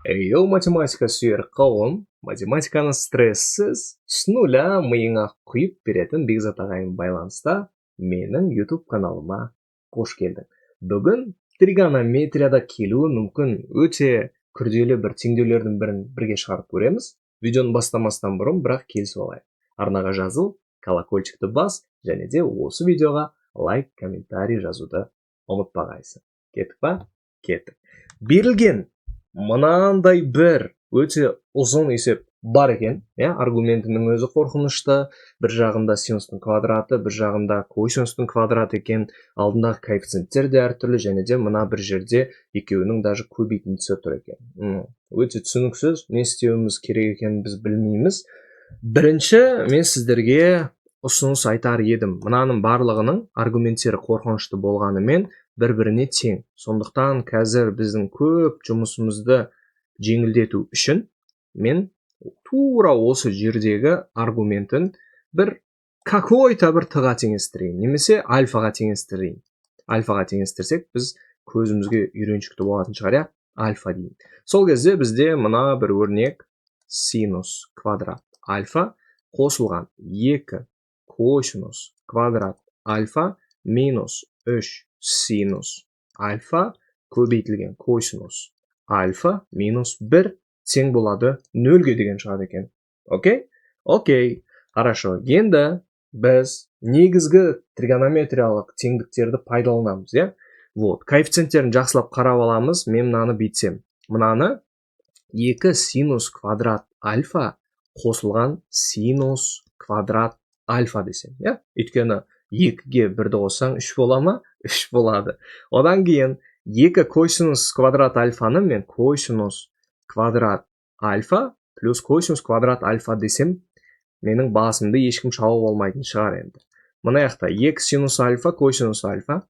Йоу, математика сүйер қауым, математиканы стрессіз, с нуля миыңа құйып беретін Бекзат ағайын байланыста менің YouTube каналыма қош келдің. Бүгін тригонометрияда келуі мүмкін өте күрделі бір теңдеулердің бірін бірге шығарып көреміз. Видеоны бастамастан бұрын бірақ келісіп алайық. Арнаға жазыл, колокольчикті бас, және де осы видеоға лайк, комментарий жазуды ұмытпағайсың. Кеттік па? Кеттік. Берілген мынандай бір өте ұзын есеп бар екен, аргументінің өзі қорқынышты, бір жағында синустың квадраты, бір жағында косинустың квадраты екен, алдындағы коэффициенттер де әртүрлі, және де мына бір жерде екеуінің даже көбейтіндісі тұр екен. Өте түсініксіз, не істеуіміз керек екенін біз білмейміз. Бірінші мен сіздерге ұсыныс айтар едім. Мынаның барлығының аргументтері қорқынышты болғанымен бір-біріне тең. Сондықтан қазір біздің көп жұмысымызды жеңілдету үшін мен тура осы жердегі аргументін бір какой-то бір т-ға теңестірейін, немесе альфаға теңестірейін. Альфаға теңестірсек, біз көзімізге үйреншікті болатын шығар, альфа дейін. Сол кезде бізде мына бір өрнек синус квадрат альфа қосылған 2 косинус квадрат альфа минус 3 синус альфа көбейтілген косинус альфа минус 1 тең болады 0-ге деген шығады екен. Окей, хорошо. Енді біз негізгі тригонометриялық теңдіктерді пайдаланамыз, коэффициенттерін жақсылап қарап аламыз. Мен мынаны бүйтсем, мынаны 2 синус квадрат альфа қосылған синус квадрат альфа десем, өйткені 2-ге 1-ді қоссаң 3 бола ма? 3 болады. Одан кейін 2 косинус квадрат альфаны мен косинус квадрат альфа плюс косинус квадрат альфа десем, менің басымды ешкім шауып алмайтын шығар енді. Мына жақта 2 синус альфа косинус альфа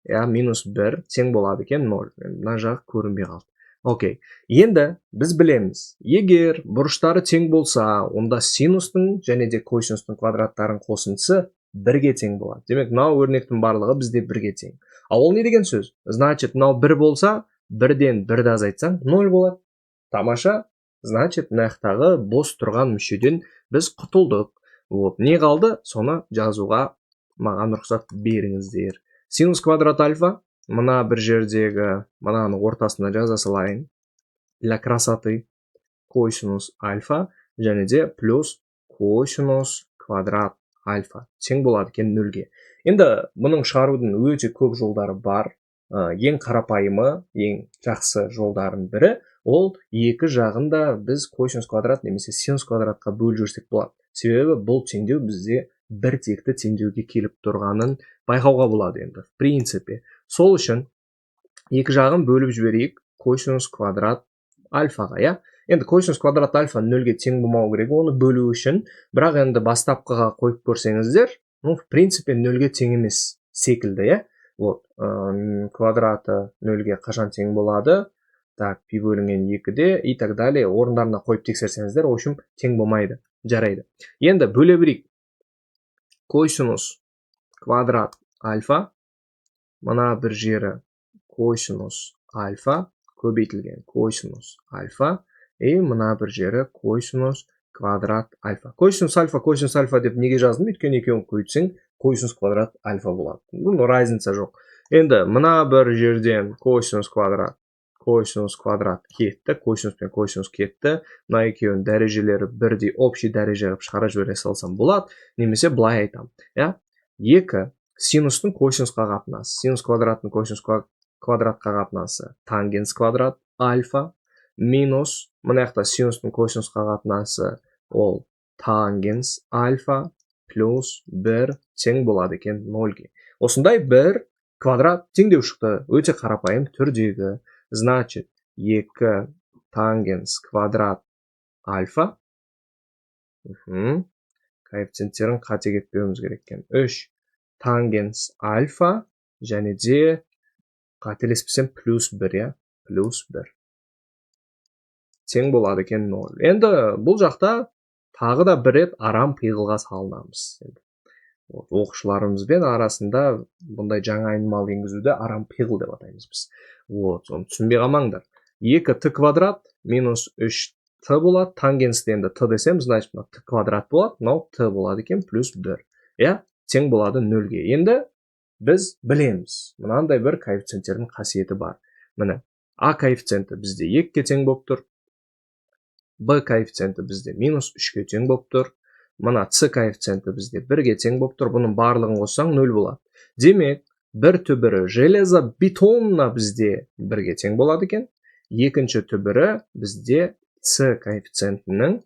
минус 1 тең болады екен 0. Мына жағы көрінбей қалды. Окей. Енді біз білеміз, егер бұрыштары тең болса, онда синустың және де косинустың квадраттарын қосындысы 1-ге тең болады. Демек, мынау өрнектің барлығы бізде 1-ге тең. Ал ол не деген сөз? Значит, мынау 1 болса, 1-ден 1-ді азайтсаң 0 болады. Тамаша. Значит, мынаяқтағы бос тұрған мүшеден біз құтылдық. Не қалды? Соны жазуға маған рұқсат беріңіздер. Синус квадрат альфа, мына бір жердегі мынаны ортасына жаза салайын. Для красоты косинус альфа және де плюс косинус квадрат альфа тең болады екен 0-ге. Енді мұның шығарудың өте көп жолдары бар. Ең қарапайымы, ең жақсы жолдардың бірі, ол екі жағында біз косинус квадрат немесе синус квадратқа бөліп жүрсек болады. Себебі бұл теңдеу бізде бір текті теңдеуге келіп тұрғанын байқауға болады енді. В принципе, сол үшін екі жағын бөліп жіберейік косинус квадрат альфаға, Енді косинус квадрат альфа 0-ге тең болмау керек, оны бөлу үшін, бірақ енді бастапқыға қойып көрсеңіздер, в принципе 0-ге тең емес секілді, квадраты 0-ге қашан тең болады? Так, пи бөлінген 2-де и так далее. Орындарына қойып тексерсеңіздер, общем, тең болмайды. Жарайды. Енді бөле берейік. Косинус квадрат альфа, мына бір жері косинус альфа көбейтілген косинус альфа, мына бір жері косинус квадрат альфа. Косинус альфа деп неге жаздым? Өйткені екеуін көйтсең, косинус квадрат альфа болады. Разница жоқ. Енді мына бір жерден косинус квадрат кетті, косинус пен косинус кетті. Мына екеуінің дәрежелері бірдей общий дәреже қылып шығара жібере салсам болады, немесе былай айтам. 2 синустың косинусқа қатынасы, синус квадраттың косинус квадратқа қатынасы тангенс квадрат альфа минус мына жақта синустың косинусқа қатынасы ол тангенс альфа плюс 1 тең болады екен 0-ге. Осындай бір квадрат теңдеу шықты, өте қарапайым түрдегі. Значит, 2 тангенс квадрат альфа, коэффициенттерін қате кетпеуіміз керек екен. 3 тангенс альфа және де қателеспесем плюс 1, плюс 1 тең болады екен 0. Енді бұл жақта тағы да бір рет арам пиғылға салынамыз. Оқушыларымызбен арасында бұндай жаңа айнымалы енгізуді арам пиғыл деп атаймыз біз. Соны түсінбей қалмаңдар. 2 t квадрат минус 3 t болады. Тангенсті енді t десем, значит, t квадрат болады. Мынау t болады екен, плюс 1. Иә, тең болады 0-ге. Енді біз білеміз. Мынандай бір коэффициенттердің қасиеті бар. Міне, a коэффициенті бізде 2-ге тең болып тұр. b коэффициенті бізде минус 3-ге тең болып тұр. Мына c коэффициенті бізде 1-ге тең болып тұр. Бұның барлығын қоссаң 0 болады. Демек, бір түбірі железобетонна бізде 1-ге тең болады екен. Екінші түбірі бізде c коэффициентінің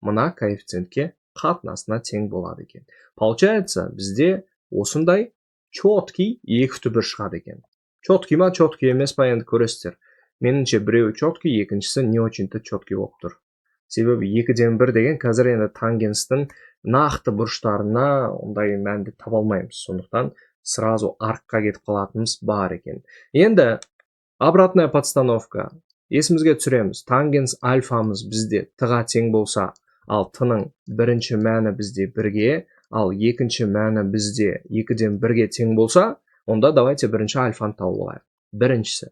мына коэффициентке қатынасына тең болады екен. Получается, бізде осындай четкий екі түбір шығады екен. Четкий ма, четкий емес па, енді көресіздер. Меніңше біреуі четкий, екіншісі не очень-то четкий болып тұр. Себебі 2-ден 1 деген қазір енді тангенстің нақты бұрыштарына ондай мәнді таба алмаймыз. Сондықтан сразу аркқа кетіп қалатынымыз бар екен. Енді обратная подстановка. Есімізге түсіреміз. Тангенс альфамыз бізде t-ға тең болса, ал t-ның бірінші мәні бізде 1-ге, ал екінші мәні бізде 2-ден 1-ге тең болса, онда давайте бірінші альфаны тауып алайық. Біріншісі,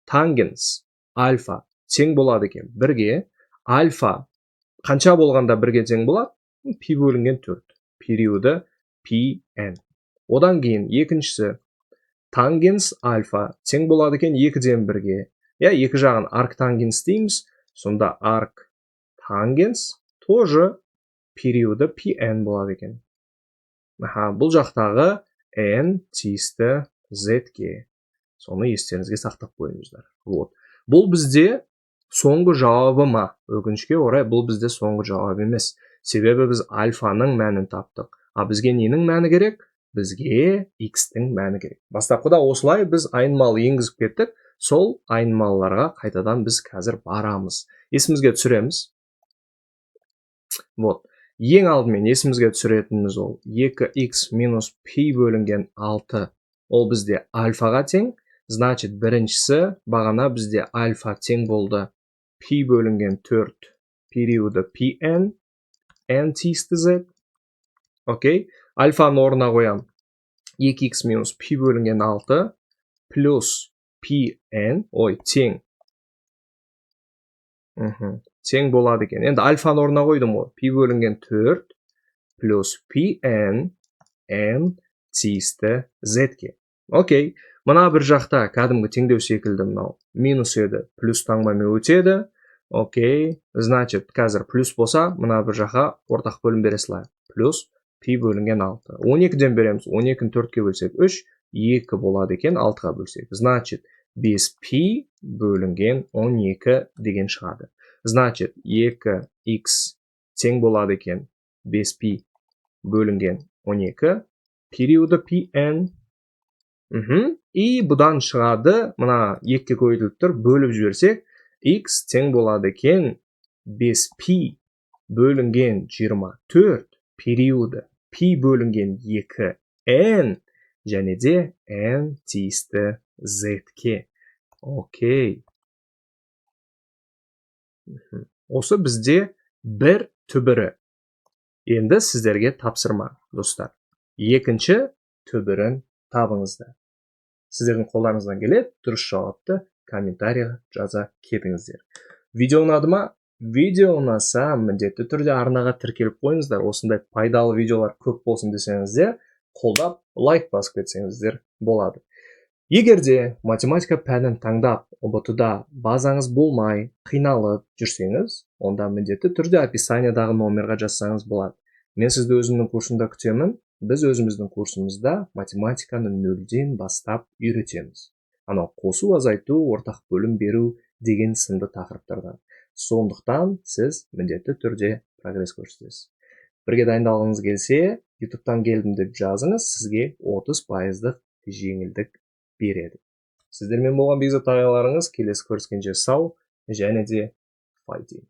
тангенс альфа тең болады екен 1-ге, альфа қанша болғанда 1-ге тең болады? Пи бөлінген 4. Периоды pn. Одан кейін екіншісі, тангенс альфа тең болады екен 2-ден 1-ге. Я, екі жағын арктангенс дейміз. Сонда арктангенс тоже периоды pn болады екен. Бұл жақтағы n тиісті z-ге. Соны естеріңізге сақтап қойыңыздар. Бұл бізде соңғы жауабы ма? Өкінішке орай бұл бізде соңғы жауап емес. Себебі біз альфаның мәнін таптық. А бізге ненің мәні керек? Бізге x-тің мәні керек. Бастапқыда осылай біз айнымалы енгізіп кеттік. Сол айнымалыларға қайтадан біз қазір барамыз. Есімізге түсіреміз. Ең алдымен есімізге түсіретініміз ол 2x минус пи бөлінген 6. Ол бізде альфаға тең. Значит, біріншісі бағана бізде альфа тең болды. Пи бөлінген 4. Периоды pn. n тиісті z. Окей. Альфаны орнына қоям. 2x минус пи бөлінген 6. Плюс pn. Тең. Тең болады екен. Енді альфаны орнына қойдым ғой. Пи бөлінген 4 плюс pn n тиісті z-ге. Окей. Мына бір жақта кәдімгі теңдеу секілді мынау. Минус еді. Плюс таңбамен өтеді. Окей. Значит, қазір плюс болса, мына бір жаққа ортақ бөлім бере салайық. Плюс пи бөлінген 6. 12-ден береміз. 12-ні 4-ке бөлсек 3. 2 болады екен 6-ға бөлсек. Значит, 5π бөлінген 12 деген шығады. Значит, 2x тең болады екен 5π бөлінген 12. Периоды pn. И бұдан шығады, мына 2-ке көйділіп тұр, бөліп жіберсек, x тең болады екен 5π бөлінген 24. Периоды пи бөлінген 2 n және де n тиісті z-ке. Окей. Осы бізде бір түбірі. Енді сіздерге тапсырма, достар. Екінші түбірін табыңыздар. Сіздердің қолдарыңыздан келеді, дұрыс жауапты комментарийға жаза кетіңіздер. Видео ұнады ма? Видео ұнаса, міндетті түрде арнаға тіркеліп қойыңыздар. Осындай пайдалы видеолар көп болсын десеңіздер, қолдап лайк басып кетсеңіздер болады. Егерде математика пәнін таңдап, ұбт-да базаңыз болмай, қиналып жүрсеңіз, онда міндетті түрде описаниядағы номерға жазсаңыз болады. Мен сізді өзімнің курсымда күтемін. Біз өзіміздің курсымызда математиканы 0-ден бастап үйретеміз. Анау қосу, азайту, ортақ бөлім беру деген сынды тақырыптардан. Сондықтан сіз міндетті түрде прогресс көрсетесіз. Бірге дайындалғыңыз келсе, YouTube-тан келдім деп жазыңыз, сізге 30% жеңілдік береді. Сіздермен болған бекзат ағайларыңыз келесі көріскенше сау және де файтинг.